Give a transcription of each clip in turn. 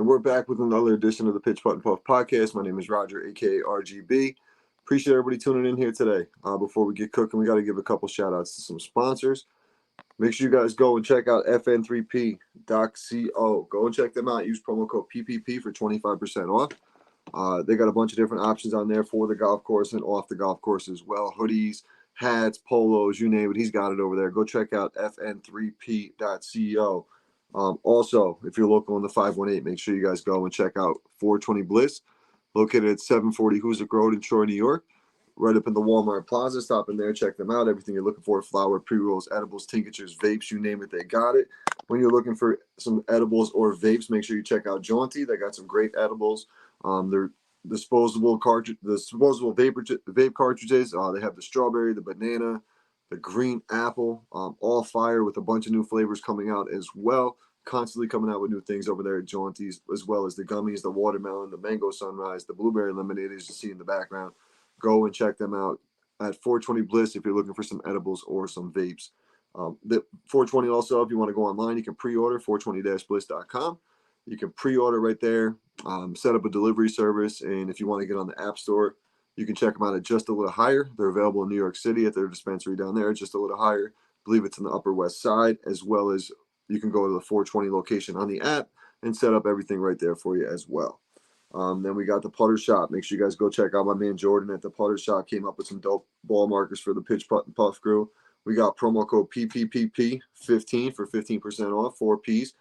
we're back with another edition of the Pitch Putt and Puff podcast. My name is Roger, aka RGB. Appreciate everybody tuning in here today. Before we get cooking, we got to give a couple shout outs to some sponsors. Make sure you guys go and check out fn3p.co. Go and check them out. Use promo code PPP for 25% off. They got a bunch of different options on there for the golf course and off the golf course as well. Hoodies, hats, polos, you name it. He's got it over there. Go check out fn3p.co. Also, if you're local in the 518, make sure you guys go and check out 420 Bliss, located at 740 Hoosick Road in Troy, New York, right up in the Walmart Plaza. Stop in there, check them out. Everything you're looking for: flour, pre-rolls, edibles, tinctures, vapes, you name it, they got it. When you're looking for some edibles or vapes, make sure you check out Jaunty. They got some great edibles. They're disposable vape cartridges. They have the strawberry, the banana, the green apple, all fire, with a bunch of new flavors coming out as well. Constantly coming out with new things over there at Jaunty's, as well as the gummies, the watermelon, the mango sunrise, the blueberry lemonade, as you see in the background. Go and check them out at 420 Bliss if you're looking for some edibles or some vapes. The 420 also, if you want to go online, you can pre-order 420-bliss.com. You can pre-order right there, set up a delivery service, and if you want to get on the App Store, you can check them out at Just a Little Higher. They're available in New York City at their dispensary down there, Just a Little Higher. I believe it's in the Upper West Side, as well as you can go to the 420 location on the app and set up everything right there for you as well. Then we got the Putter Shop. Make sure you guys go check out my man Jordan at the Putter Shop. Came up with some dope ball markers for the Pitch Putt and Puff crew. We got promo code PPPP15 for 15% off, 4 Ps.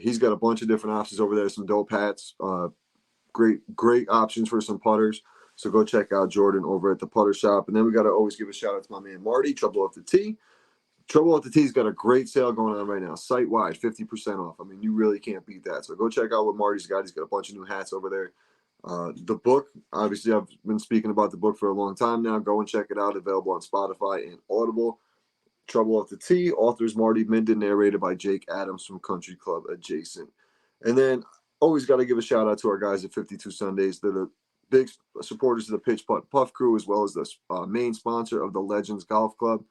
He's got a bunch of different options over there, some dope hats, great options for some putters. So go check out Jordan over at the Putter Shop. And then we got to always give a shout out to my man Marty, Trouble Off the Tee. Trouble Off the Tee's got a great sale going on right now, site-wide, 50% off. I mean, you really can't beat that. So go check out what Marty's got. He's got a bunch of new hats over there. The book, obviously, I've been speaking about the book for a long time now. Go and check it out. Available on Spotify and Audible. Trouble Off the Tee, authors Marty Minden, narrated by Jake Adams from Country Club Adjacent. And then always got to give a shout out to our guys at 52 Sundays. They're the big supporters of the Pitch Putt and Puff crew, as well as the main sponsor of the Legends Golf Club.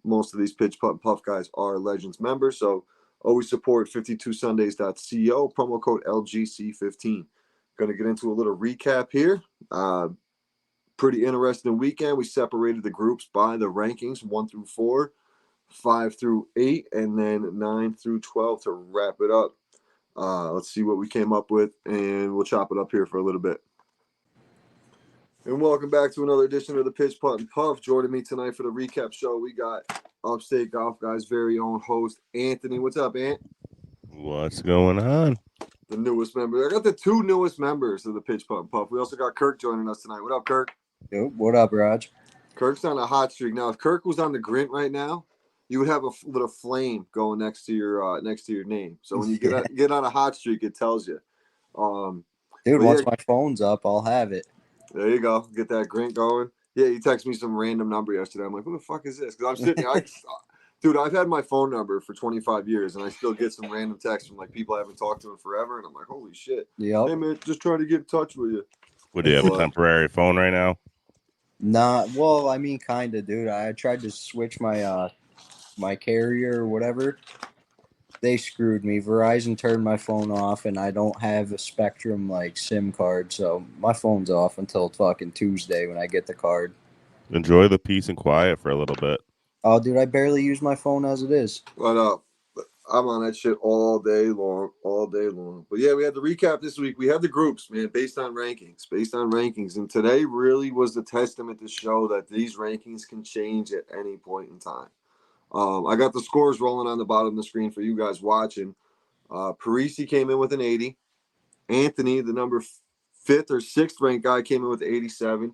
Most of these Pitch Putt and Puff guys are Legends members, so always support 52sundays.co, promo code LGC15. Going to get into a little recap here. Pretty interesting weekend. We separated the groups by the rankings, 1 through 4, 5 through 8, and then 9 through 12 to wrap it up. Let's see what we came up with, and we'll chop it up here for a little bit. And welcome back to another edition of the Pitch Putt and Puff. Joining me tonight for the recap show, we got Upstate Golf Guy's very own host, Anthony. What's up, Ant? What's going on? The newest member. I got the 2 newest members of the Pitch Putt and Puff. We also got Kirk joining us tonight. What up, Kirk? Yo, what up, Raj? Kirk's on a hot streak. Now, if Kirk was on the Grint right now, you would have a little flame going next to your name. So when you get on a hot streak, it tells you. Dude, once my phone's up, I'll have it. There you go. Get that Grint going. Yeah, he texted me some random number yesterday. I'm like, who the fuck is this? Because I'm sitting here. Dude, I've had my phone number for 25 years, and I still get some random texts from like people I haven't talked to in forever. And I'm like, holy shit. Yep. Hey, man, just trying to get in touch with you. What, do you have a temporary phone right now? Nah, well, I mean, kind of, dude. I tried to switch my my carrier or whatever. They screwed me. Verizon turned my phone off, and I don't have a Spectrum like SIM card, so my phone's off until fucking Tuesday when I get the card. Enjoy the peace and quiet for a little bit. Oh, dude, I barely use my phone as it is. But I'm on that shit all day long. But yeah, we had the recap this week. We have the groups, man, based on rankings. And today really was the testament to show that these rankings can change at any point in time. I got the scores rolling on the bottom of the screen for you guys watching. Parisi came in with an 80. Anthony, the number 5th or 6th ranked guy, came in with 87.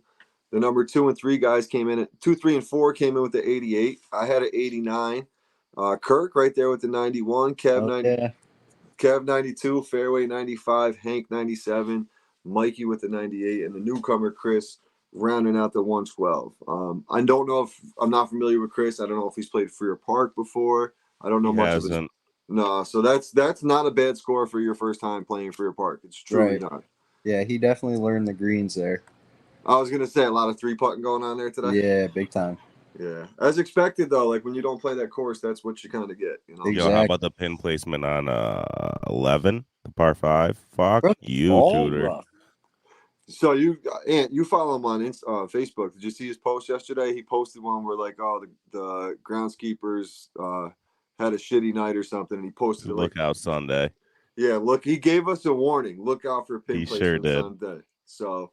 The number 2 and 3 guys came in at 2, 3, and 4 came in with the 88. I had an 89. Kirk right there with the 91. Kev 92. Fairway 95. Hank 97. Mikey with the 98, and the newcomer Chris rounding out the 112. I don't know if I'm not familiar with Chris. I don't know if he's played Freer Park before. I don't know much of it. No, so that's not a bad score for your first time playing Freer Park. It's truly not. Yeah, he definitely learned the greens there. I was gonna say a lot of 3-putting going on there today. Yeah, big time. Yeah, as expected though. Like when you don't play that course, that's what you kind of get. You know. Exactly. Yo, how about the pin placement on 11, the par 5? Fuck Bro, you, all Tutor. rough. So you follow him on Facebook. Did you see his post yesterday? He posted one where like, oh, the groundskeepers had a shitty night or something, and he posted it like, Look out Sunday. yeah, look, he gave us a warning. Look out for pin He sure placement did. Sunday. So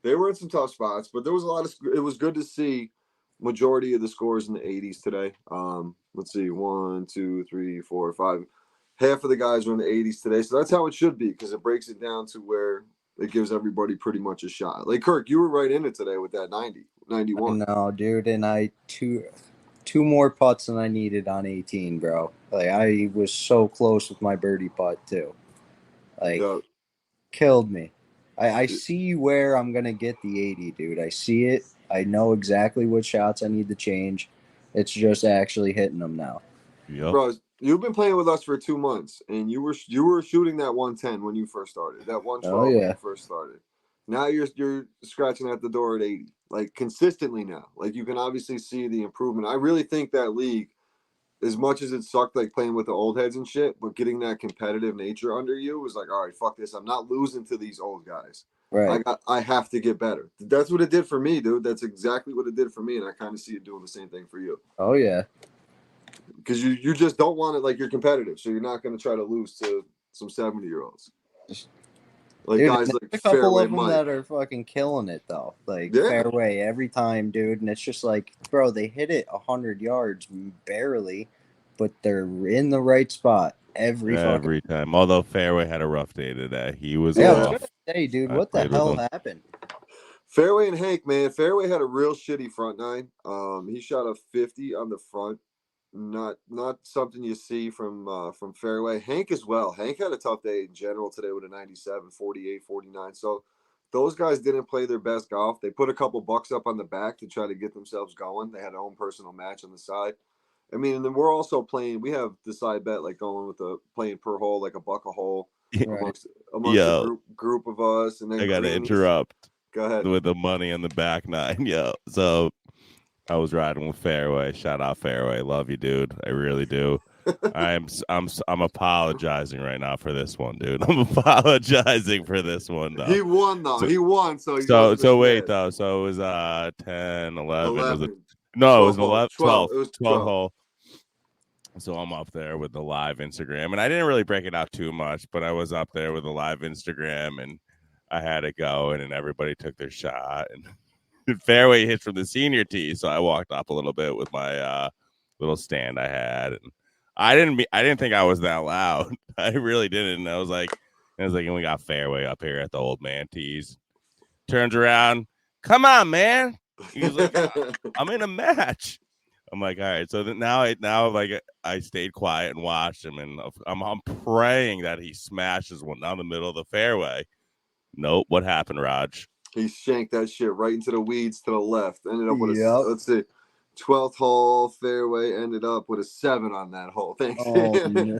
they were in some tough spots, but there was a lot of. It was good to see majority of the scores in the 80s today. Let's see, 1, 2, 3, 4, 5. Half of the guys were in the 80s today, so that's how it should be because it breaks it down to where it gives everybody pretty much a shot. Like Kirk, you were right in it today with that 90, I 91. know, dude, and I two more putts than I needed on 18, bro. Like I was so close with my birdie putt too. Like Yeah, killed me. I see where I'm gonna get the 80, dude. I see it. I know exactly what shots I need to change. It's just actually hitting them now. Yep. bro, you've been playing with us for 2 months, and you were shooting that 110 when you first started, that 112 when yeah. you first started. Now you're scratching at the door at 80, like consistently now. Like you can obviously see the improvement. I really think that league, as much as it sucked like playing with the old heads and shit, but getting that competitive nature under you was like, all right, fuck this. I'm not losing to these old guys. Right. I have to get better. That's what it did for me, dude. That's exactly what it did for me, and I kind of see it doing the same thing for you. Oh yeah. Because you just don't want it like you're competitive, so you're not going to try to lose to some 70-year-olds. Like Dude, guys there's like a couple Fairway of them Mike. that are fucking killing it though. Like Yeah. fairway every time, dude, and it's just like, bro, they hit it 100 yards barely, but they're in the right spot every fucking. time. Although Fairway had a rough day today. He was Yeah, I was off. gonna say, dude, I what the played with hell him. happened? Fairway and Hank, man. Fairway had a real shitty front nine. He shot a 50 on the front. Not something you see from Fairway. Hank as well. Hank had a tough day in general today with a 97, 48, 49. So those guys didn't play their best golf. They put a couple bucks up on the back to try to get themselves going. They had their own personal match on the side. I mean, and then we're also playing. We have the side bet like going with the playing per hole, like a buck a hole Right. amongst Yo, a group of us. And then I gotta Greenies. interrupt Go ahead. with the money on the back nine. Yo, so I was riding with Fairway. Shout out Fairway. Love you, dude. I really do. I'm apologizing right now for this one, dude. I'm apologizing for this one though. He won though. He won, so Wait though. So it was 10, 11. Was it? 11. No, it was 12 11, 12. 12, It was 12 12. hole. So I'm up there with the live Instagram, and I didn't really break it out too much, but I was up there with the live Instagram, and I had it going, and everybody took their shot, and Fairway hit from the senior tee, so I walked up a little bit with my little stand I had, and I didn't think I was that loud. I really didn't. And I was like, and we got Fairway up here at the old man tees. Turns around, come on, man. He's like, I'm in a match. I'm like, all right. So now I stayed quiet and watched him, and I'm praying that he smashes one down the middle of the fairway. Nope. What happened, Raj? He shanked that shit right into the weeds to the left. Ended up with Yep. let's see, 12th hole Fairway. Ended up with a 7 on that hole. Thanks. Oh, no.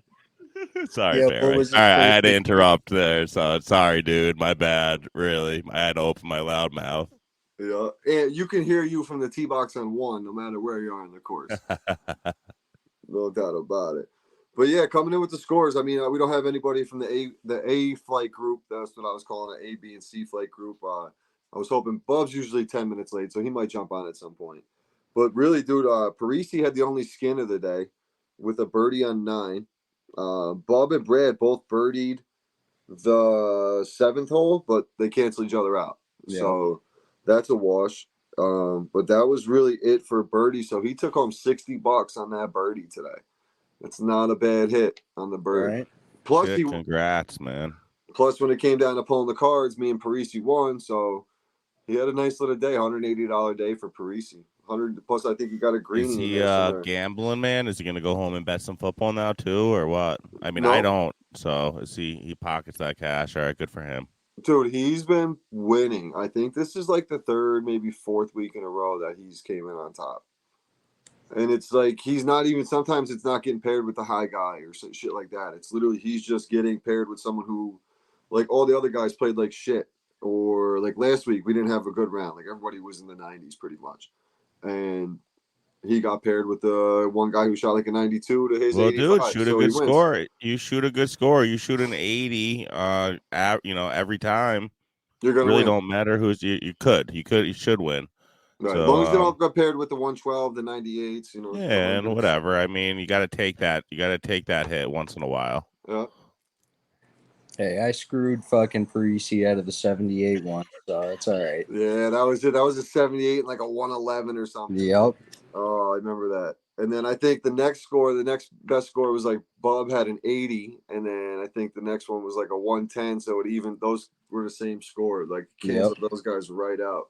Sorry, Yeah, Fairway. what was All right, I had to it? interrupt there. So sorry, dude. My bad. Really, I had to open my loud mouth. Yeah, and you can hear you from the tee box on 1, no matter where you are in the course. No doubt about it. But yeah, coming in with the scores. I mean, we don't have anybody from the A flight group. That's what I was calling an A, B, and C flight group. I was hoping Bub's usually 10 minutes late, so he might jump on at some point. But really, dude, Parisi had the only skin of the day with a birdie on 9. Bub and Brad both birdied the 7th hole, but they canceled each other out. Yeah. So that's a wash. But that was really it for birdie. So he took home $60 on that birdie today. It's not a bad hit on the bird. Right. Plus, Shit, congrats, man. Plus, when it came down to pulling the cards, me and Parisi won. So he had a nice little day, $180 day for Parisi. 100 plus. I think he got a greenie. Is he in there somewhere. gambling, man? Is he gonna go home and bet some football now too, or what? I mean, No. I don't. So is he pockets that cash? All right, good for him. Dude, he's been winning. I think this is like the 3rd, maybe 4th week in a row that he's came in on top. And it's like he's not even. Sometimes it's not getting paired with the high guy or some shit like that. It's literally he's just getting paired with someone who, like all the other guys, played like shit. Or like last week, we didn't have a good round. Like everybody was in the 90s pretty much. And he got paired with the one guy who shot like a 92 to his Well, 85. dude, shoot a so he good wins. score. You shoot a good score. You shoot an 80. Every time. You're gonna Really win. don't matter who's you should win. Right. So, as long as they don't get paired with the 112, the 98s, you know. Yeah, and whatever. I mean, you got to take that. You got to take that hit once in a while. Yeah. Hey, I screwed fucking Parisi out of the 78 one, so it's all right. Yeah, that was it. That was a 78 and like a 111 or something. Yep. Oh, I remember that. And then I think the next best score was like Bob had an 80, and then I think the next one was like a 110. So those were the same score. Like canceled those guys right out.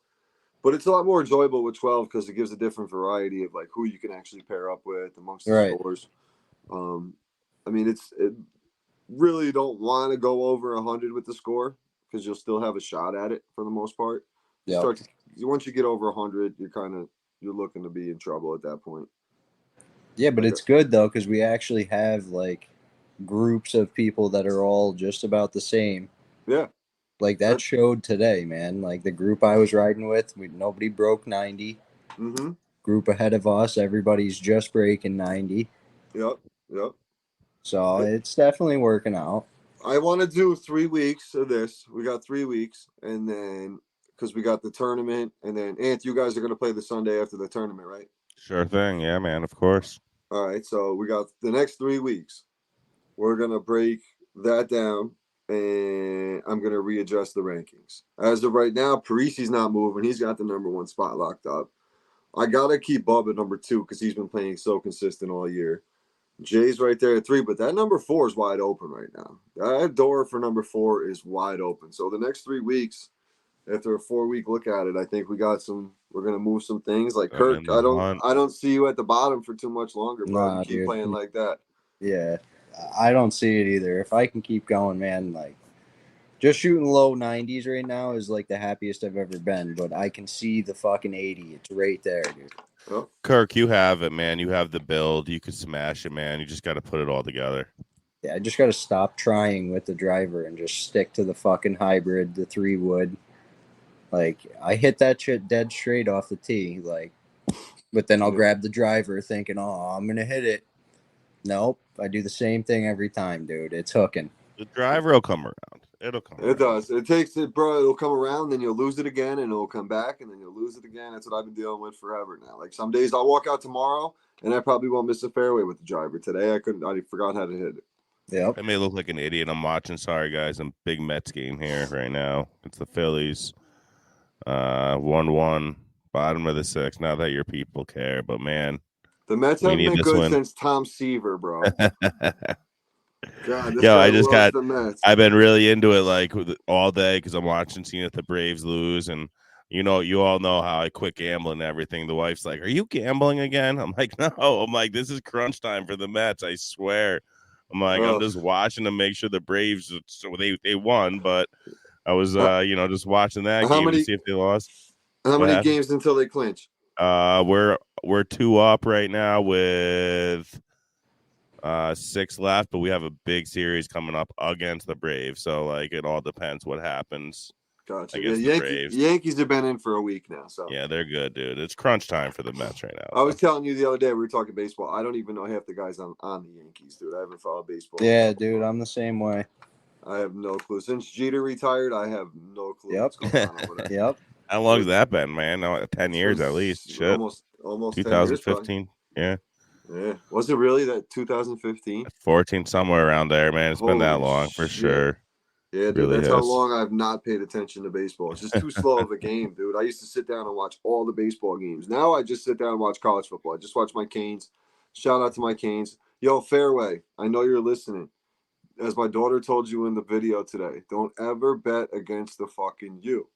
But it's a lot more enjoyable with 12 because it gives a different variety of like who you can actually pair up with amongst the scores. I mean, it really don't want to go over 100 with the score because you'll still have a shot at it for the most part. Once you get over 100, you're looking to be in trouble at that point. Yeah, but it's good though because we actually have like groups of people that are all just about the same. Yeah. Like that showed today, man. Like the group I was riding with, nobody broke 90. Mm-hmm. Group ahead of us, everybody's just breaking 90. Yep. So it's definitely working out. I want to do 3 weeks of this. We got 3 weeks, and then because we got the tournament, and then you guys are going to play the Sunday after the tournament, right? Sure thing. Yeah, man. Of course. All right. So we got the next 3 weeks. We're going to break that down, and I'm going to readjust the rankings. As of right now, Parisi's not moving. He's got the number 1 spot locked up. I got to keep Bub at number 2 because he's been playing so consistent all year. Jay's right there at 3, but that number 4 is wide open right now. That door for number 4 is wide open. So the next 3 weeks, after a 4-week look at it, I think we're going to move some things. Like Kirk, I don't see you at the bottom for too much longer, bro. Nah, you keep playing like that. Yeah, I don't see it either. If I can keep going, man, like just shooting low 90s right now is like the happiest I've ever been. But I can see the fucking 80. It's right there, dude. Oh. Kirk, you have it, man. You have the build. You could smash it, man. You just got to put it all together. Yeah, I just got to stop trying with the driver and just stick to the fucking hybrid, the 3-wood. Like, I hit that shit dead straight off the tee, like, but then I'll grab the driver thinking, oh, I'm going to hit it. Nope, I do the same thing every time, dude. It's hooking. The driver will come around. It'll come around. It does. It takes it, bro. It'll come around, then you'll lose it again, and it'll come back, and then you'll lose it again. That's what I've been dealing with forever now. Like some days I'll walk out tomorrow, and I probably won't miss a fairway with the driver. Today I forgot how to hit it. Yep. I may look like an idiot. I'm watching. Sorry, guys. I'm big Mets game here right now. It's the Phillies. 1-1, bottom of the 6th. Not that your people care, but man, the Mets haven't been good since Tom Seaver, bro. God, I've been really into it like all day because I'm seeing if the Braves lose, and you all know how I quit gambling and everything. The wife's like, "Are you gambling again?" I'm like, "No." I'm like, "This is crunch time for the Mets. I swear." I'm like, I'm just watching to make sure the Braves, so they won, but I was just watching that game to see if they lost. How many games until they clinch? We're 2 up right now with 6 left, but we have a big series coming up against the Braves, so like it all depends what happens. Gotcha. Yankees have been in for a week now, so yeah, they're good, dude. It's crunch time for the Mets right now. I was telling you the other day we were talking baseball. I don't even know half the guys on the Yankees, dude. I haven't followed baseball. Yeah, dude, I'm the same way. I have no clue. Since Jeter retired, I have no clue what's going on over there. Yep. How long has that been, man? 10 years at least. Shit. Almost 2015. 10 years, yeah. Was it really that 2015? 14, somewhere around there, man. It's been that long for sure. Yeah, dude, that's how long I've not paid attention to baseball. It's just too slow of a game, dude. I used to sit down and watch all the baseball games. Now I just sit down and watch college football. I just watch my Canes. Shout out to my Canes. Yo, Fairway, I know you're listening. As my daughter told you in the video today, don't ever bet against the fucking U.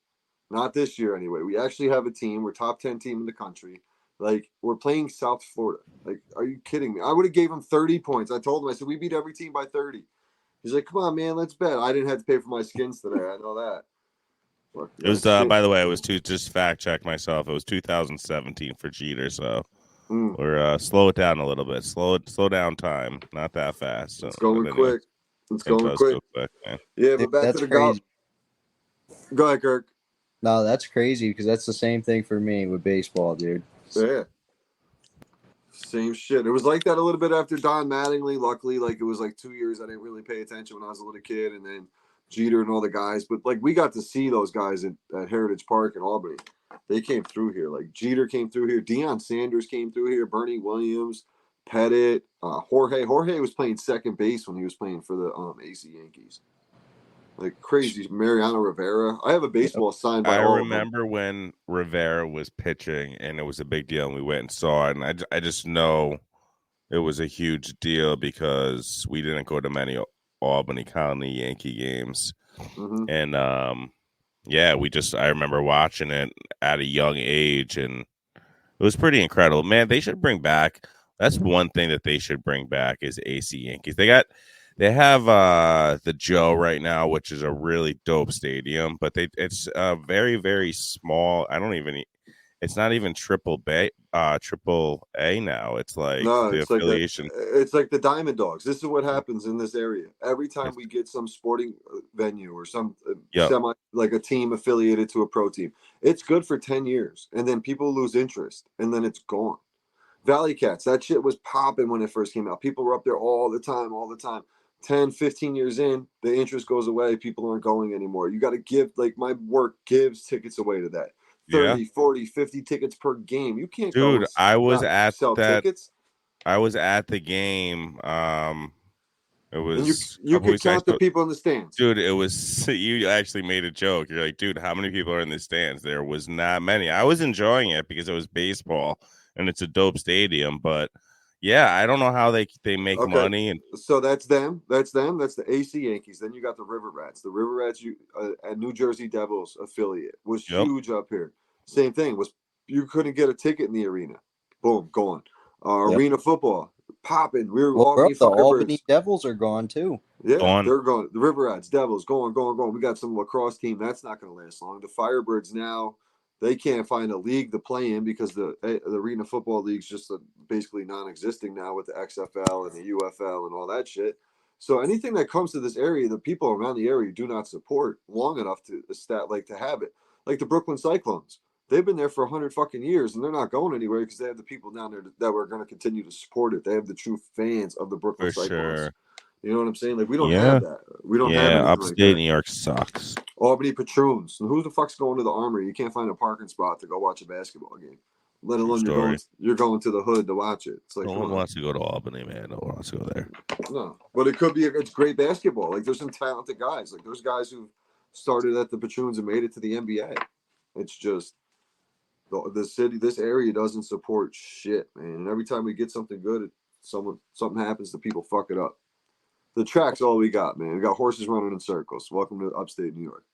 Not this year anyway. We actually have a team. We're top 10 team in the country. Like, we're playing South Florida. Like, are you kidding me? I would have gave him 30 points. I told him, I said, we beat every team by 30. He's like, come on, man, let's bet. I didn't have to pay for my skins today. I know that. It was, by the way, it was just fact check myself. It was 2017 for Jeter, so we're slow it down a little bit. Slow down time. Not that fast. So, it's going quick. It's going quick. Man. Yeah, but back to the golf. Go ahead, Kirk. No, that's crazy because that's the same thing for me with baseball, dude. Yeah. Same shit. It was like that a little bit after Don Mattingly. Luckily, like it was like 2 years I didn't really pay attention when I was a little kid, and then Jeter and all the guys. But like we got to see those guys at Heritage Park in Albany. They came through here. Like Jeter came through here. Deion Sanders came through here. Bernie Williams, Pettit, Jorge. Jorge was playing second base when he was playing for the AC Yankees. Like crazy. Mariano Rivera. I have a baseball signed by I all of them. remember when Rivera was pitching, and it was a big deal, and we went and saw it. And I just know it was a huge deal because we didn't go to many Albany Colony Yankee games, Mm-hmm. and yeah, I remember watching it at a young age, and it was pretty incredible. Man, they should bring back. That's one thing that they should bring back is AC Yankees. They have the Joe right now, which is a really dope stadium, but it's very, very small. It's not even triple A now. It's like No, the affiliation. it's like the Diamond Dogs. This is what happens in this area. Every time we get some sporting venue or some semi like a team affiliated to a pro team, it's good for 10 years, and then people lose interest, and then it's gone. Valley Cats, that shit was popping when it first came out. People were up there all the time. 10, 15 years in, the interest goes away. People aren't going anymore. You got to give, like my work gives tickets away to that. 30, 40, 50 tickets per game. You can't go Dude, I was at sell that. tickets. I was at the game. It was and you could count the people in the stands. Dude, it was you actually made a joke. You're like, dude, how many people are in the stands? There was not many. I was enjoying it because it was baseball and it's a dope stadium, but yeah, I don't know how they make money. And so that's them. That's the AC Yankees. Then you got the River Rats. The River Rats, a New Jersey Devils affiliate, was huge up here. Same thing, was you couldn't get a ticket in the arena. Boom, gone. Arena football, popping. We were the Albany Devils are gone too. Yeah, they're going. The River Rats, Devils, going. We got some lacrosse team that's not going to last long. The Firebirds now, they can't find a league to play in because the Arena Football League's just basically non-existing now with the XFL and the UFL and all that shit. So anything that comes to this area, the people around the area do not support long enough to have it. Like the Brooklyn Cyclones, they've been there for 100 fucking years and they're not going anywhere because they have the people down there that were going to continue to support it. They have the true fans of the Brooklyn Cyclones. Sure. You know what I'm saying? Like we don't have that. We don't have anything upstate like that. New York sucks. Albany Patroons. And who the fuck's going to the Armory? You can't find a parking spot to go watch a basketball game. Let alone you're going to the hood to watch it. It's like no one wants to go to Albany, man. No one wants to go there. No, but it could be. It's great basketball. Like there's some talented guys. Like there's guys who started at the Patroons and made it to the NBA. It's just the city. This area doesn't support shit, man. And every time we get something good, something happens to people fuck it up. The track's all we got, man. We got horses running in circles. Welcome to upstate New York.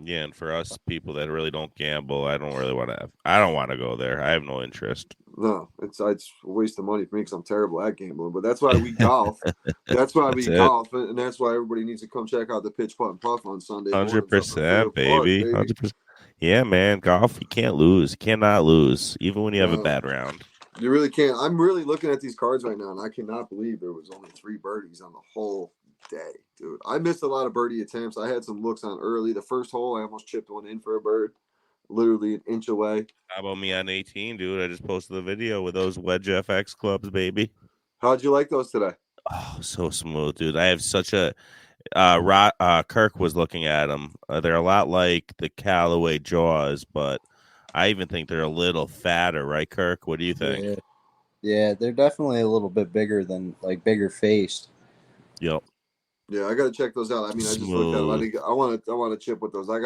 Yeah, and for us people that really don't gamble, I don't want to go there. I have no interest. No, it's a waste of money for me because I'm terrible at gambling. But that's why we golf. That's why we golf, and that's why everybody needs to come check out the Pitch Putt and Puff on Sunday. 100%, baby. 100%. Yeah, man. Golf, you can't lose. You cannot lose, even when you have a bad round. You really can't. I'm really looking at these cards right now, and I cannot believe there was only 3 birdies on the whole day, dude. I missed a lot of birdie attempts. I had some looks on early. The first hole, I almost chipped one in for a bird, literally an inch away. How about me on 18, dude? I just posted the video with those Wedge FX clubs, baby. How'd you like those today? Oh, so smooth, dude. I have such a Kirk was looking at them. They're a lot like the Callaway Jaws, but I even think they're a little fatter, right, Kirk? What do you think? Yeah, they're definitely a little bit bigger faced. Yep. Yeah, I gotta check those out. I mean, I just looked at them. I want to chip with those. I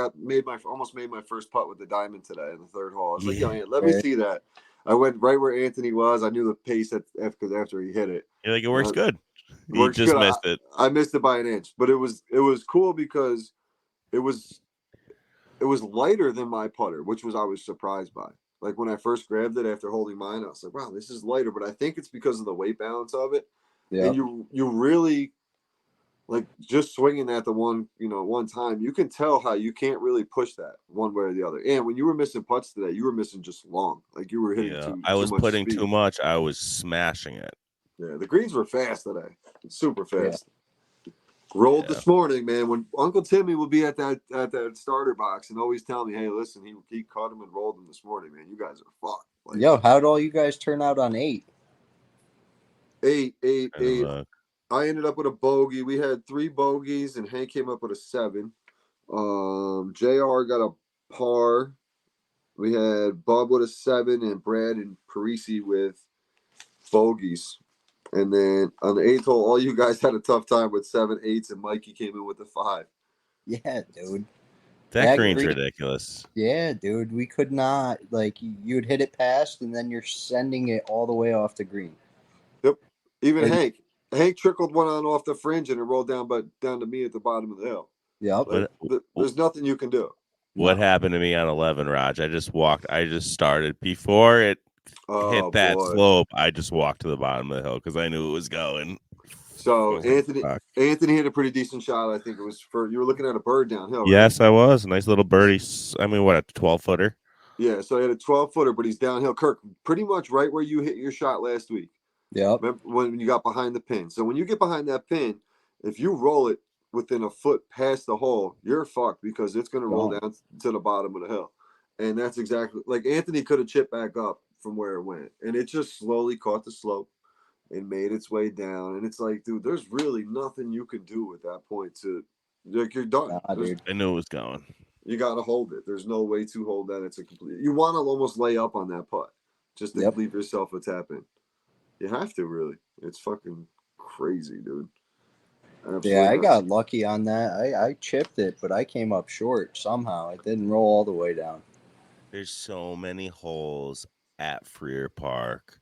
almost made my first putt with the diamond today in the third hole. I was like, let me see that. I went right where Anthony was. I knew the pace because after he hit it. You're like, it works good. You just missed it. I missed it by an inch, but it was cool because it was lighter than my putter, which I was surprised by. Like when I first grabbed it after holding mine, I was like, wow, this is lighter. But I think it's because of the weight balance of it. Yeah. And you really like just swinging at the one time, you can tell how you can't really push that one way or the other. And when you were missing putts today, you were missing just long. Like you were hitting I was putting speed. too much. I was smashing it. Yeah, the greens were fast today. Super fast. Yeah. Rolled this morning, man. When Uncle Timmy would be at that starter box and always tell me, hey, listen, he caught him and rolled him this morning, man. You guys are fucked. Like Yo, how'd all you guys turn out on 8? 8, 8, And 8. look, I ended up with a bogey. We had 3 bogeys, and Hank came up with a 7. Jr. got a par. We had Bub with a 7, and Brad and Parisi with bogeys. And then on the 8th hole, all you guys had a tough time with 7 8s, and Mikey came in with a 5. Yeah, dude. that green's ridiculous. Yeah, dude. We could not, like, you'd hit it past, and then you're sending it all the way off the green. Yep. Even And- Hank trickled one on off the fringe, and it rolled down to me at the bottom of the hill. Yep. Like, there's nothing you can do. What happened to me on 11, Raj? I just started before it hit that slope. I just walked to the bottom of the hill because I knew it was going. So Anthony hit a pretty decent shot. I think it was you were looking at a bird downhill. Right? Yes, I was. A nice little birdie. I mean, what, a 12-footer? Yeah, so he had a 12-footer, but he's downhill. Kirk, pretty much right where you hit your shot last week. Yep. Remember when you got behind the pin. So when you get behind that pin, if you roll it within a foot past the hole, you're fucked because it's going to roll down to the bottom of the hill. And that's exactly like Anthony could have chipped back up from where it went. And it just slowly caught the slope and made its way down. And it's like, dude, there's really nothing you can do at that point to like you're done. Dude. I knew it was going. You got to hold it. There's no way to hold that. It's a complete. You want to almost lay up on that putt just to leave yourself a tap in. You have to really. It's fucking crazy, dude. Absolutely I got lucky on that. I chipped it, but I came up short somehow. It didn't roll all the way down. There's so many holes at Freer Park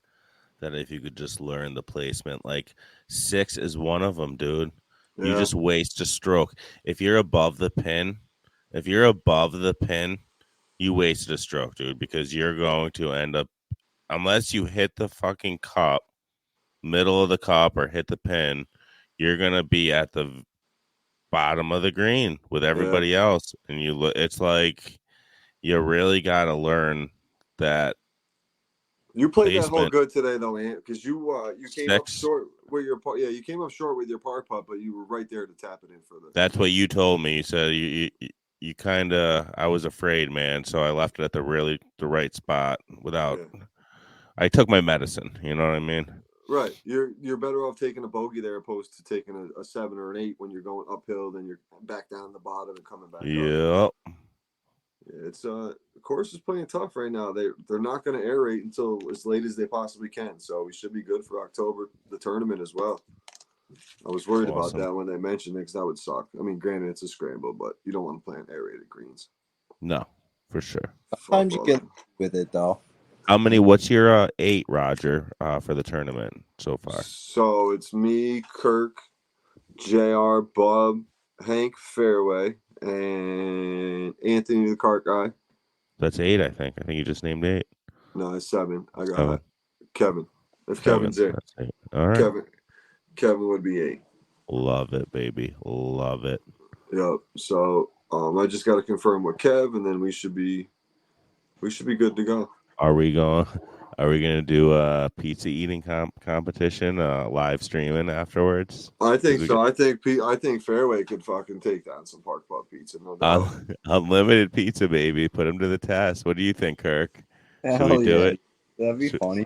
that if you could just learn the placement, like 6 is one of them, dude. Yeah. You just waste a stroke. If you're above the pin, you wasted a stroke, dude, because you're going to end up, unless you hit the fucking cup, middle of the cup, or hit the pin, you're going to be at the bottom of the green with everybody else. And it's like, you really got to learn that. You played that hole good today, though, Ant, because you came up short with your par. Yeah, you came up short with your par putt, but you were right there to tap it in for the. That's what you told me. You said you kind of. I was afraid, man, so I left it at the right spot without. Yeah. I took my medicine. You know what I mean? Right. You're better off taking a bogey there opposed to taking a 7 or an 8 when you're going uphill. Then you're back down the bottom and coming back. Yep. It's the course is playing tough right now. They're not going to aerate until as late as they possibly can. So we should be good for October, the tournament as well. I was worried about that when they mentioned it because that would suck. I mean, granted, it's a scramble, but you don't want to play on aerated greens. No, for sure. Sometimes you get with it though. What's your 8, Roger, for the tournament so far? So it's me, Kirk, JR, Bub, Hank, fairway, and Anthony, the cart guy. That's 8, I think. I think you just named 8. No, it's 7. I got Kevin. If Kevin's there. All right. Kevin would be 8. Love it, baby. Love it. Yep. So I just got to confirm with Kev, and then we should be good to go. Are we going to do a pizza eating competition, live streaming afterwards? I think so. I think Fairway could fucking take down some Park Club pizza, no doubt. Unlimited pizza, baby. Put him to the test. What do you think, Kirk? Should we do it? That'd be funny.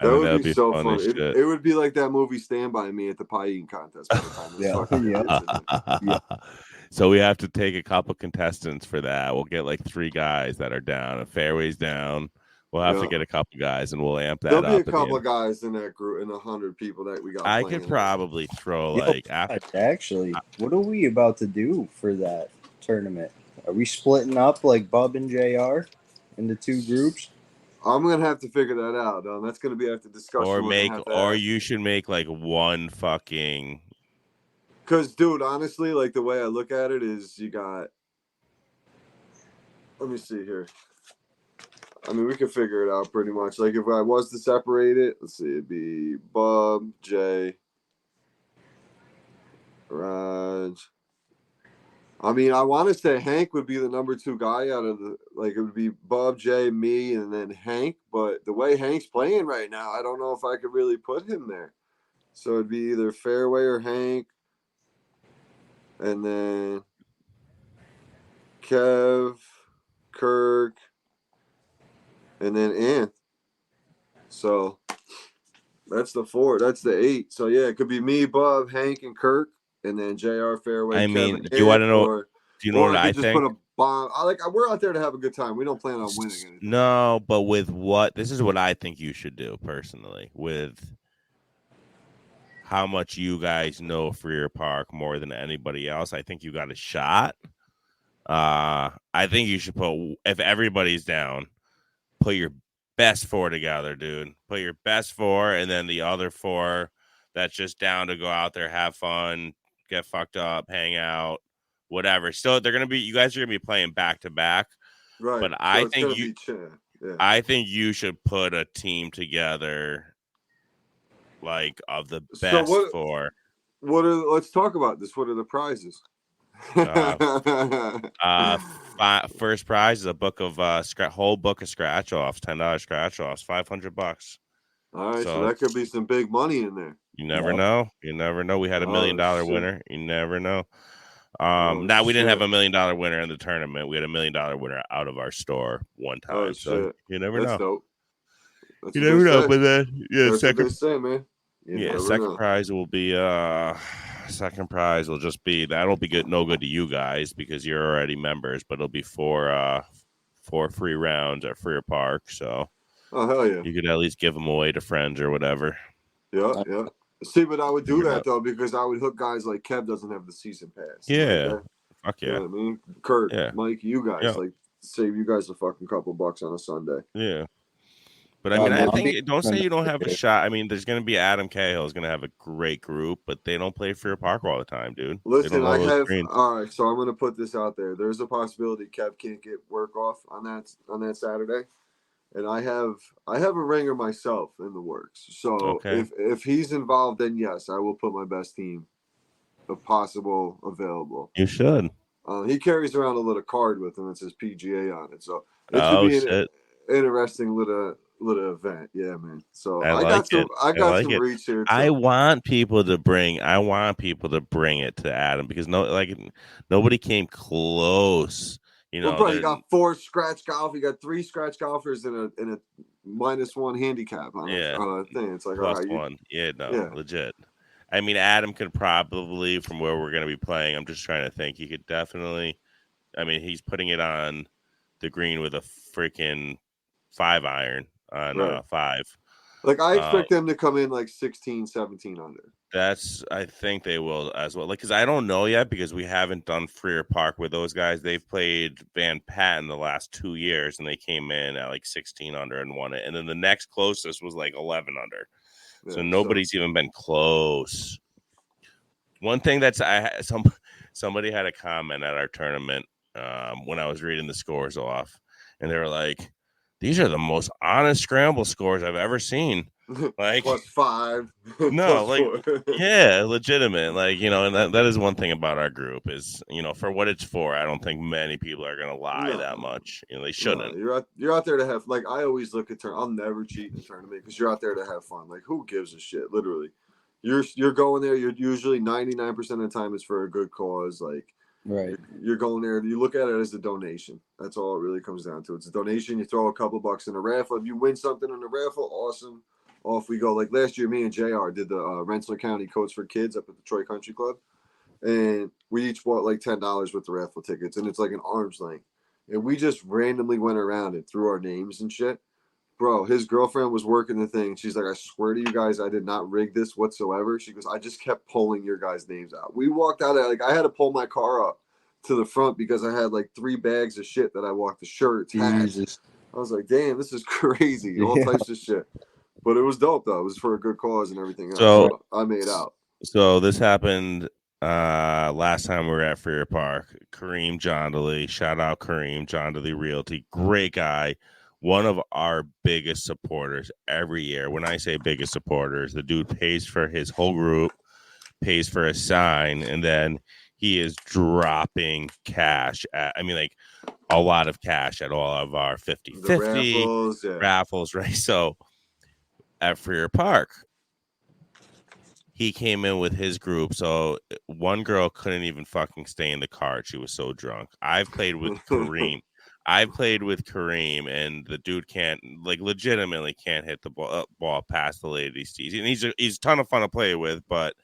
That would be so fun. It would be like that movie Stand By Me at the pie eating contest. By the time So we have to take a couple contestants for that. We'll get like 3 guys that are down. If Fairway's down, we'll have to get a couple guys, and we'll amp that up. There'll be a couple of guys in that group, in 100 people that we got. I could probably throw Actually, what are we about to do for that tournament? Are we splitting up like Bub and JR into 2 groups? I'm gonna have to figure that out. That's gonna be after discussion. Or you should make like one fucking. Because, dude, honestly, like the way I look at it is, you got. Let me see here. I mean, we can figure it out pretty much. Like if I was to separate it, let's see, it'd be Bub, Jay, Raj. I mean, I want to say Hank would be the number 2 guy out of it would be Bub, Jay, me, and then Hank. But the way Hank's playing right now, I don't know if I could really put him there. So it'd be either Fairway or Hank. And then Kev, Kirk, and then Anth. So that's the 4. That's the 8. So yeah, it could be me, Bob, Hank, and Kirk, and then JR, Fairway, I Kevin, mean, do you want to know? or Do you know what I I could just put think? a bomb. We're out there to have a good time. We don't plan on winning anything. No, but with what? This is what I think you should do personally. With how much you guys know Freer Park more than anybody else, I think you got a shot. I think you should put, if everybody's down, put your best 4 together, dude. Put your best 4, and then the other 4 that's just down to go out there, have fun, get fucked up, hang out, whatever. Still, you guys are gonna be playing back to back. Right. But So I it's think gonna be yeah. I think you should put a team together, like of the So best 4. let's talk about this. What are the prizes? First prize is a book of whole book of scratch offs, $10 scratch offs, $500. All right, so that could be some big money in there. You never know. You never know. We had $1 million winner. You never know. Now we didn't have $1 million winner in the tournament. We had $1 million winner out of our store one time. So you never know. Dope. That's you never know. But then that's what they say, man. Second prize will be that'll be good, no good to you guys because you're already members, but it'll be 4 free rounds at Freer Park. So hell yeah, you could at least give them away to friends or whatever. Yeah. See, but I would do that though because I would hook guys like Kev doesn't have the season pass. Yeah, fuck yeah. You know what I mean? Kurt, Mike, you guys like save you guys a fucking couple bucks on a Sunday. Yeah. But I mean, I think don't say you don't have a shot. I mean, there's going to be Adam Cahill is going to have a great group, but they don't play Freer Park all the time, dude. Listen, all right. So I'm going to put this out there. There's a possibility Kev can't get work off on that Saturday, and I have a ringer myself in the works. So if he's involved, then yes, I will put my best team, if possible, available. You should. He carries around a little card with him that says PGA on it, so it should be an interesting little event. Yeah, man. So I got some reach here too. I want people to bring it to Adam because nobody came close. You know, bro, you got 4 scratch golf. You got 3 scratch golfers in a -1 handicap on a thing. It's like +1. Legit. I mean, Adam could probably, from where we're going to be playing, I'm just trying to think. He could definitely. I mean, he's putting it on the green with a freaking 5-iron on 5. Like I expect them to come in like 16, 17 under. I think they will as well. Like, because I don't know yet because we haven't done Freer Park with those guys. They've played Van Patten the last 2 years, and they came in at like 16 under and won it. And then the next closest was like 11 under. So nobody's even been close. One thing somebody had a comment at our tournament when I was reading the scores off, and they were like, "These are the most honest scramble scores I've ever seen." Like +5. No, legitimate. Like, you know, and that is one thing about our group is, you know, for what it's for, I don't think many people are gonna lie that much. You know, they shouldn't. No, you're out there to have I always look at I'll never cheat in a tournament because you're out there to have fun. Like, who gives a shit? Literally, you're going there. You're usually 99% of the time it's for a good cause. Like, right, you're going there. You look at it as a donation. That's all it really comes down to. It's a donation. You throw a couple bucks in a raffle. If you win something in the raffle, awesome. Off we go. Like last year, me and JR did the Rensselaer County Coats for Kids up at the Troy Country Club. And we each bought like $10 worth of raffle tickets. And it's like an arm's length. And we just randomly went around and threw our names and shit. Bro, his girlfriend was working the thing. She's like, I swear to you guys, I did not rig this whatsoever. She goes, I just kept pulling your guys' names out. We walked out I had to pull my car up to the front because I had like 3 bags of shit that I walked, the shirts, hats. I was like, damn, this is crazy. All types of shit. But it was dope though. It was for a good cause and everything else. So I made out. So this happened last time we were at Freer Park. Kareem Jondally, shout out Kareem Jondally Realty, great guy. One of our biggest supporters every year. When I say biggest supporters, the dude pays for his whole group, pays for a sign, and then he is dropping cash a lot of cash at all of our 50-50 raffles, right? So at Freer Park, he came in with his group. So one girl couldn't even fucking stay in the car. She was so drunk. I've played with Kareem. I've played with Kareem, and the dude can't, like, legitimately can't hit the ball past the ladies' tees. And he's a ton of fun to play with, but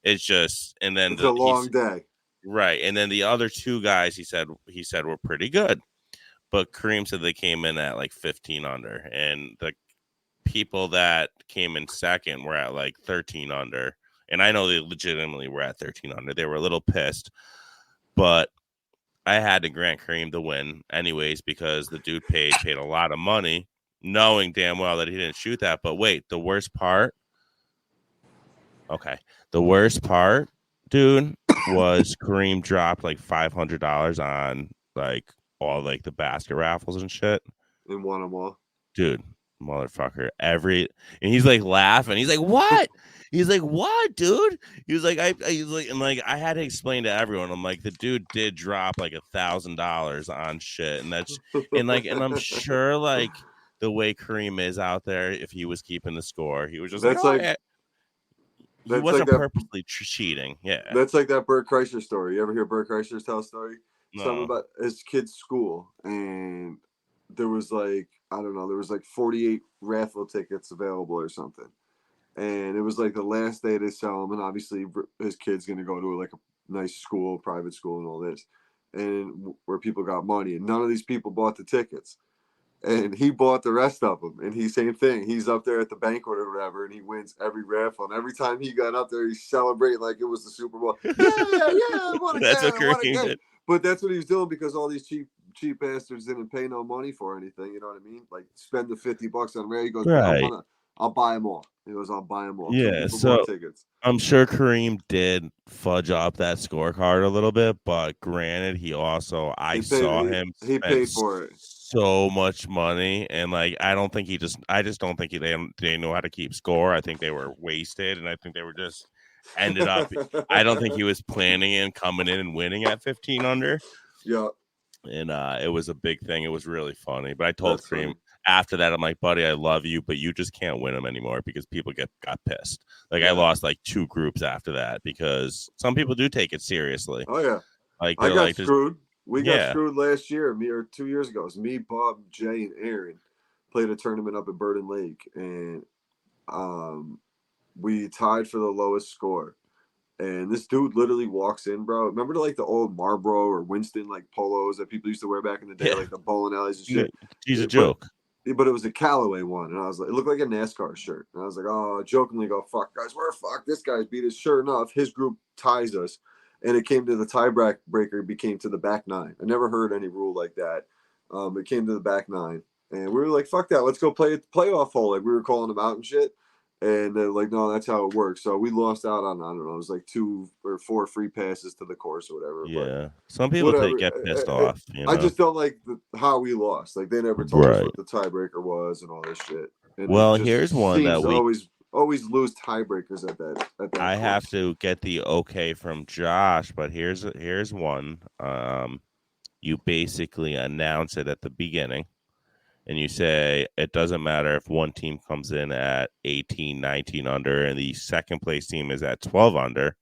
it's just, and then It's a long day. right, and then the other two guys he said were pretty good, but Kareem said they came in at like 15 under, and the people that came in second were at like 13 under, and I know they legitimately were at 13 under. They were a little pissed, but I had to grant Kareem the win anyways because the dude paid a lot of money, knowing damn well that he didn't shoot that. But wait, the worst part, dude, was Kareem dropped like $500 on like all like the basket raffles and shit. And won them all. Dude, motherfucker. And he's like laughing. He's like, what? He's like, what, dude? He was like, I had to explain to everyone. I'm like, the dude did drop like $1,000 on shit. And and I'm sure like the way Kareem is out there, if he was keeping the score, he was just That's like, like, he that's wasn't like that, purposely cheating. Yeah. that's like that Bert Kreischer story. You ever hear Bert Kreischer tell a story? Something No. about his kid's school, and there was like, I don't know, there was like 48 raffle tickets available or something. And it was like the last day they sell them, and obviously his kid's going to go to like a nice school, private school, and all this, and where people got money, and none of these people bought the tickets, and he bought the rest of them, and same thing. He's up there at the banquet or whatever, and he wins every raffle, and every time he got up there, he's celebrating like it was the Super Bowl. Yeah, what a That's game, what what a Kareem game. did. But that's what he was doing because all these cheap bastards didn't pay no money for anything. You know what I mean? Like spend the $50 on Ray. He goes, Right. I'll buy them all. He goes, I'll buy them all. Yeah, So tickets. I'm sure Kareem did fudge up that scorecard a little bit, but granted, he paid for it so much money, and like I just don't think they know how to keep score. I think they were wasted, and I think they were just ended up. I don't think he was planning and coming in and winning at 15 under. Yeah, and it was a big thing. It was really funny, but I told Kareem. After that, I'm like, buddy, I love you, but you just can't win them anymore because people got pissed. Like I lost like 2 groups after that because some people do take it seriously. Oh yeah, like I got screwed. We got screwed last year, or 2 years ago. It was me, Bob, Jay, and Aaron played a tournament up at Burden Lake, and we tied for the lowest score. And this dude literally walks in, bro. Remember like the old Marlboro or Winston like polos that people used to wear back in the day, like the bowling alleys and shit. He's a joke. But it was a Callaway one, and I was like, it looked like a NASCAR shirt, and I was like, oh, jokingly go, fuck guys, we're fucked. This guy's beat us. Sure enough, his group ties us, and it came to the tiebreaker. Became to the back 9. I never heard any rule like that. It came to the back 9, and we were like, fuck that, let's go play a playoff hole. Like we were calling them out and shit, and they're like, no, that's how it works. So we lost out on, I don't know, it was like 2 or 4 free passes to the course or whatever. Yeah, some people get pissed off. You know? I just don't like how we lost. Like they never told us what the tiebreaker was and all this shit. And well, here's one that we always lose tiebreakers at that. I have to get the okay from Josh, but here's one. You basically announce it at the beginning. And you say it doesn't matter if one team comes in at 18, 19 under and the second place team is at 12 under.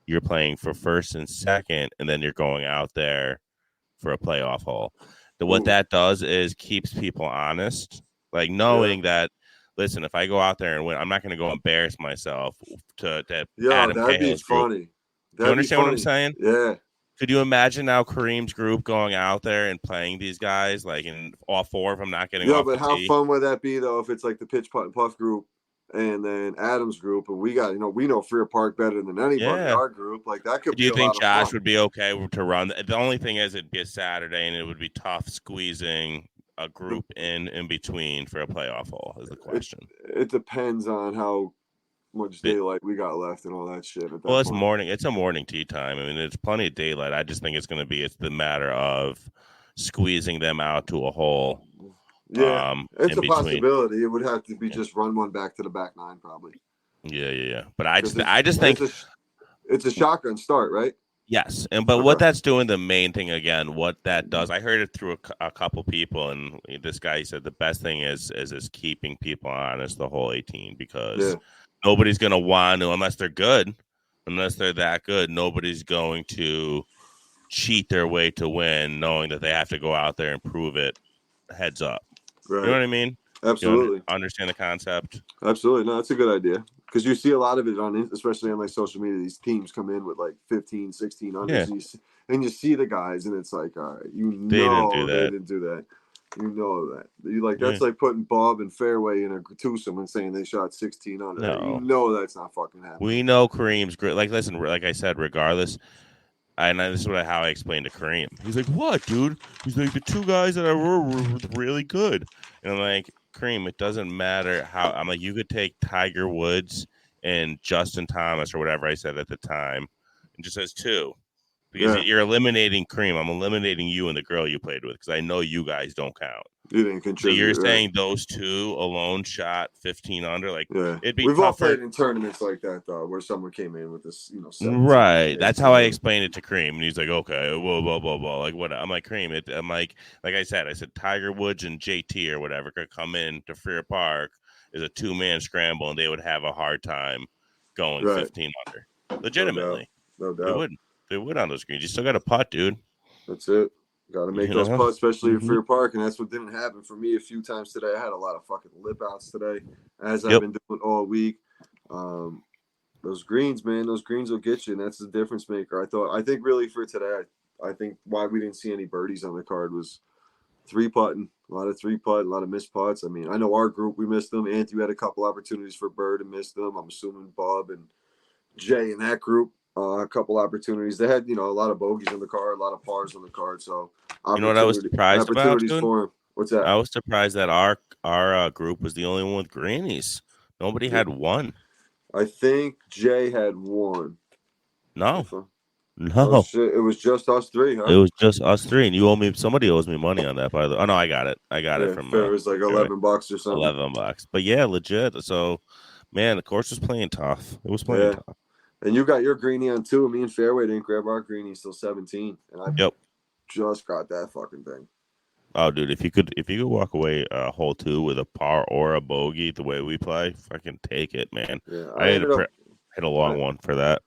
You're playing for first and second, and then you're going out there for a playoff hole. What that does is keeps people honest, like knowing that, listen, if I go out there and win, I'm not going to go embarrass myself to Adam that'd be funny. Do you understand what I'm saying? Yeah. Could you imagine now Kareem's group going out there and playing these guys, like, and all 4 of them not getting off but how fun would that be, though, if it's like the Pitch, Putt, and Puff group and then Adam's group, and we know Freer Park better than anybody in our group. Like, that could be Do you think Josh would be okay to run? The only thing is it'd be a Saturday, and it would be tough squeezing a group in between for a playoff hole is the question. It depends on how much daylight we got left and all that shit. Well, it's morning. It's a morning tea time. I mean, there's plenty of daylight. I just think it's the matter of squeezing them out to a hole. Yeah, it's a possibility. It would have to be just run one back to the back 9, probably. Yeah. But I just think it's a shotgun start, right? Yes, but what that's doing, the main thing again, what that does, I heard it through a couple people, and this guy said the best thing is keeping people honest the whole 18 because. Yeah. Nobody's going to want to, unless they're that good, nobody's going to cheat their way to win, knowing that they have to go out there and prove it. Heads up. Right. You know what I mean? Absolutely. Understand the concept? Absolutely. No, that's a good idea. Because you see a lot of it especially on like social media, these teams come in with like 15, 16 unders, and you see the guys, and it's like, all right, They didn't do they that. didn't do that. You know that. You like that's like putting Bob and Fairway in a twosome and saying they shot 16 under. No. You know that's not fucking happening. We know Kareem's great. Like, listen, like I said, regardless, and this is how I explained to Kareem. He's like, "What, dude?" He's like, "The two guys that I were really good." And I'm like, Kareem, it doesn't matter how. I'm like, you could take Tiger Woods and Justin Thomas or whatever I said at the time, and just as two, because you're eliminating Kareem. I'm eliminating you and the girl you played with because I know you guys don't count. You didn't contribute. So you're saying those two alone shot 15 under? Like, it'd be We've tougher. all played in tournaments like that though, where someone came in with this, 17, right. That's how I explained it to Kareem, and he's like, "Okay, whoa, blah blah blah." Like, what? I'm like, Kareem. I'm like I said, Tiger Woods and JT or whatever could come in to Freer Park as a 2-man scramble, and they would have a hard time going 15 under. Legitimately, no doubt. They would on those greens. You still got a putt, dude. That's it. Got to make those putts, especially at Freer Park, and that's what didn't happen for me a few times today. I had a lot of fucking lip outs today, as I've been doing all week. Those greens, man, those greens will get you, and that's the difference maker. I think really for today, I think why we didn't see any birdies on the card was 3-putting, a lot of 3-putt, a lot of missed putts. I mean, I know our group, we missed them. Anthony had a couple opportunities for bird and missed them. I'm assuming Bob and Jay in that group. A couple opportunities. They had, a lot of bogeys on the card, a lot of pars on the card. So, you know what I was surprised about, dude? For him. What's that? I was surprised that our group was the only one with greenies. Nobody had one. I think Jay had one. No. Oh, shit. It was just us three, huh? It was just us three, and somebody owes me money on that. By the way. Oh no, I got it. It from. It was like $11 or something. $11, but yeah, legit. So, man, the course was playing tough. It was playing tough. And you got your greenie on too. Me and Fairway didn't grab our greenie till 17, and I just got that fucking thing. Oh, dude, if you could walk away hole 2 with a par or a bogey the way we play, fucking take it, man. Yeah, I had to hit a long one for that.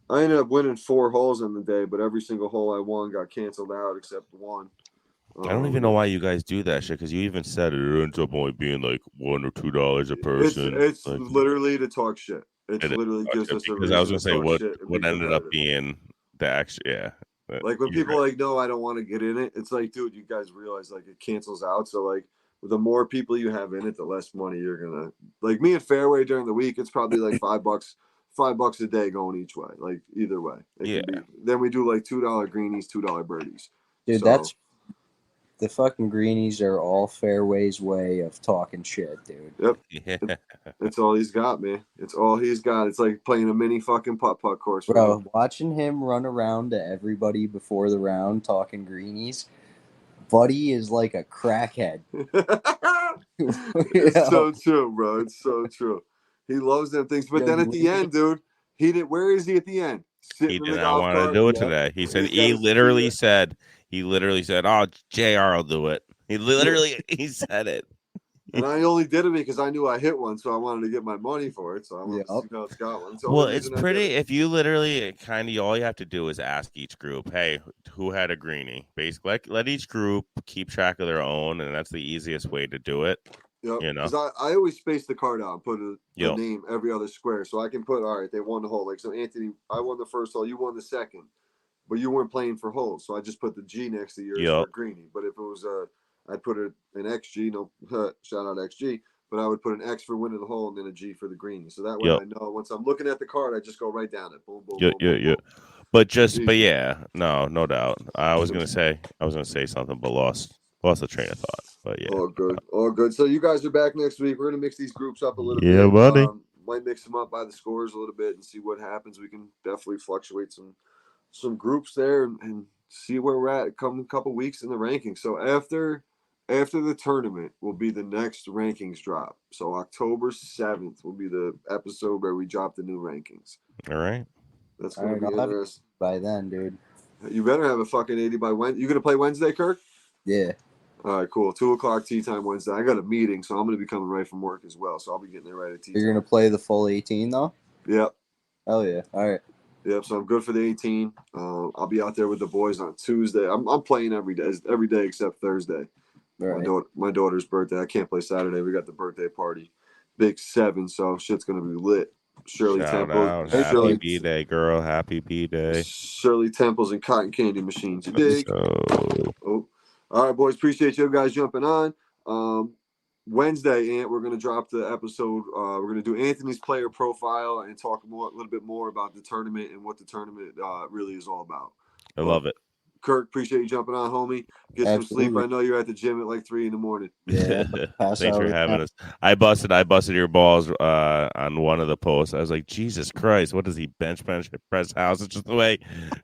I ended up winning 4 holes on the day, but every single hole I won got canceled out except one. I don't even know why you guys do that shit, because you even said it ends up only being like $1 or $2 a person. It's like, literally to talk shit. It's literally gives us a reason. Because I was gonna say what ended up being the extra, Like when people are like, no, I don't want to get in it. It's like, dude, you guys realize like it cancels out. So like the more people you have in it, the less money you're gonna. Like me and Fairway during the week, it's probably like $5 a day going each way. Like either way, it can be. Then we do like $2 greenies, $2 birdies. Dude, that's the fucking greenies are all Fairway's way of talking shit, dude. Yep. Yeah. It's all he's got, man. It's all he's got. It's like playing a mini fucking putt-putt course. Bro, watching him run around to everybody before the round talking greenies, Buddy is like a crackhead. It's so true, bro. It's so true. He loves them things. But then at the end, dude, where is he at the he did not want to do it today. He said he literally said, "Oh, JR will do it." He said it. And I only did it because I knew I hit one, so I wanted to get my money for it. So I wanted to see how it's got one. So it's pretty. If you literally all you have to do is ask each group, "Hey, who had a greenie?" Basically, let each group keep track of their own, and that's the easiest way to do it. Yep. Because I always space the card out and put a name every other square, so I can put, all right, they won the hole. Like so, Anthony, I won the first hole, you won the second, but you weren't playing for holes, so I just put the G next to yours for greenie. But if it was I'd put an XG, no shout out XG, but I would put an X for winning the hole and then a G for the greenie. So that way I know once I'm looking at the card, I just go right down it. Boom, boom, boom. Boom. But no doubt. I was gonna say something, but lost the train of thought. But yeah, all good. So you guys are back next week. We're gonna mix these groups up a little bit. Yeah, buddy. Might mix them up by the scores a little bit and see what happens. We can definitely fluctuate some groups there and see where we're at. Come a couple weeks in the rankings. So after the tournament will be the next rankings drop. So October 7th will be the episode where we drop the new rankings. All right. That's gonna be interesting. By then, dude. You better have a fucking 80 by Wednesday. You gonna play Wednesday, Kirk? Yeah. All right, cool. 2:00 tea time Wednesday. I got a meeting, so I'm going to be coming right from work as well. So I'll be getting there right at tea. You're going to play the full 18, though? Yep. Hell yeah. All right. Yep. So I'm good for the 18. I'll be out there with the boys on Tuesday. I'm playing every day except Thursday. Right. My daughter's birthday. I can't play Saturday. We got the birthday party, big 7. So shit's gonna be lit. Shirley Shout Temples, out. Happy Birthday. B-Day, girl. Happy B-Day. Shirley Temples, and cotton candy machines. You dig? So, Oh, all right, boys. Appreciate you guys jumping on. Wednesday, Ant, we're gonna drop the episode. We're gonna do Anthony's player profile and talk a little bit more about the tournament and what the tournament really is all about. I love it. Kirk, appreciate you jumping on, homie. Get some sleep. Absolutely. I know you're at the gym at like 3 a.m. Yeah. Pass Thanks out for right having now. us. I busted your balls on one of the posts. I was like, Jesus Christ, what does he bench press house? It's just the way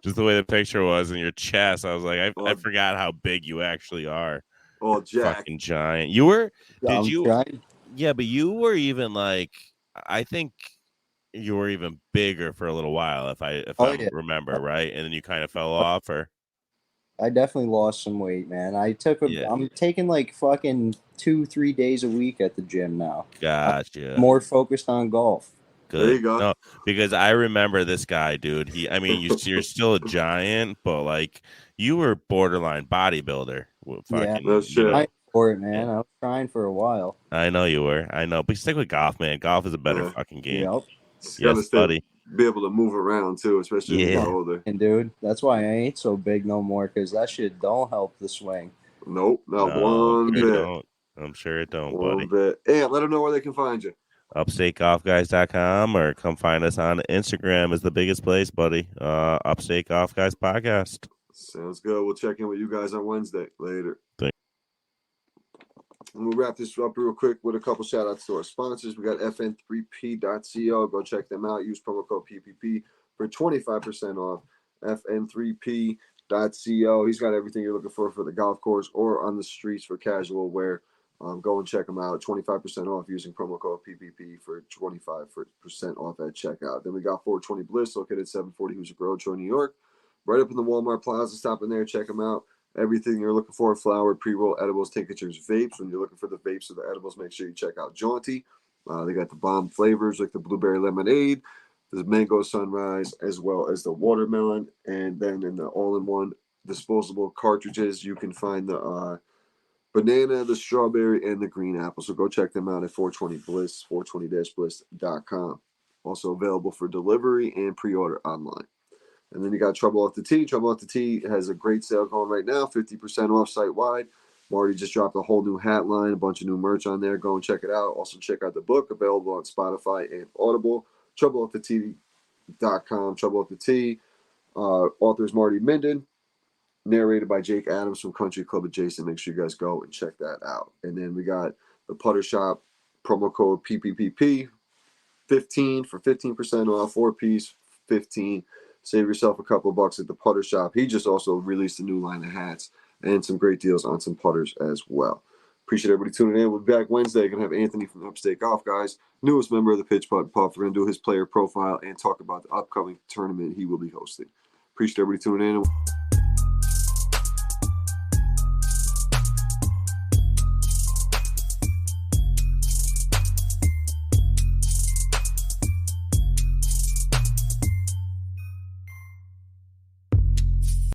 the picture was in your chest. I was like, I forgot how big you actually are. Oh, Jack. Fucking giant. You were I'm trying. yeah, but you were even like, I think you were even bigger for a little while if I remember right, and then you kind of fell off. Or I definitely lost some weight, man. Yeah. I'm taking like fucking 2-3 days a week at the gym now. Gotcha. More focused on golf. There Good. you go. No, because I remember this guy, dude. I mean, you're still a giant, but like you were borderline bodybuilder. Yeah. Fucking, That's you shit. know. Trying for it, man. Yeah. I was trying for a while. I know you were. I know, but stick with golf, man. Golf is a better Yeah. fucking game. Yep. Just Yes, gotta buddy. be able to move around too, especially when you Yeah. get older. And dude, that's why I ain't so big no more, because that shit don't help the swing. Nope, not No, one sure it bit. don't. I'm sure it don't, buddy. One bit. And let them know where they can find you. UpstateGolfGuys.com or come find us on Instagram is the biggest place, buddy. Upstate Golf Guys Podcast. Sounds good. We'll check in with you guys on Wednesday. Later. Thank- And we'll wrap this up real quick with a couple shout outs to our sponsors. We got fn3p.co. Go check them out. Use promo code PPP for 25% off. fn3p.co. He's got everything you're looking for the golf course or on the streets for casual wear. Go and check them out. 25% off using promo code PPP for 25% off at checkout. Then we got 420 Bliss located at 740 Hoosier Road, Troy, New York. Right up in the Walmart Plaza. Stop in there. Check them out. Everything you're looking for: flower, pre-roll, edibles, tinctures, vapes. When you're looking for the vapes or the edibles, make sure you check out Jaunty. They got the bomb flavors like the blueberry lemonade, the mango sunrise, as well as the watermelon. And then in the all-in-one disposable cartridges, you can find the banana, the strawberry, and the green apple. So go check them out at 420 Bliss, 420-bliss.com. Also available for delivery and pre-order online. And then you got Trouble Off the Tee. Trouble Off the Tee has a great sale going right now, 50% off site-wide. Marty just dropped a whole new hat line, a bunch of new merch on there. Go and check it out. Also check out the book, available on Spotify and Audible. TroubleOffTheTee.com. Trouble Off the Tee. Authors Marty Minden. Narrated by Jake Adams from Country Club Adjacent. Make sure you guys go and check that out. And then we got the Putter Shop, promo code PPPP, 15 for 15% off, 4-piece, 15. Save yourself a couple of bucks at the Putter Shop. He just also released a new line of hats and some great deals on some putters as well. Appreciate everybody tuning in. We'll be back Wednesday. Going to have Anthony from the Upstate Golf Guys, newest member of the Pitch Putt Puff. We're going to do his player profile and talk about the upcoming tournament he will be hosting. Appreciate everybody tuning in.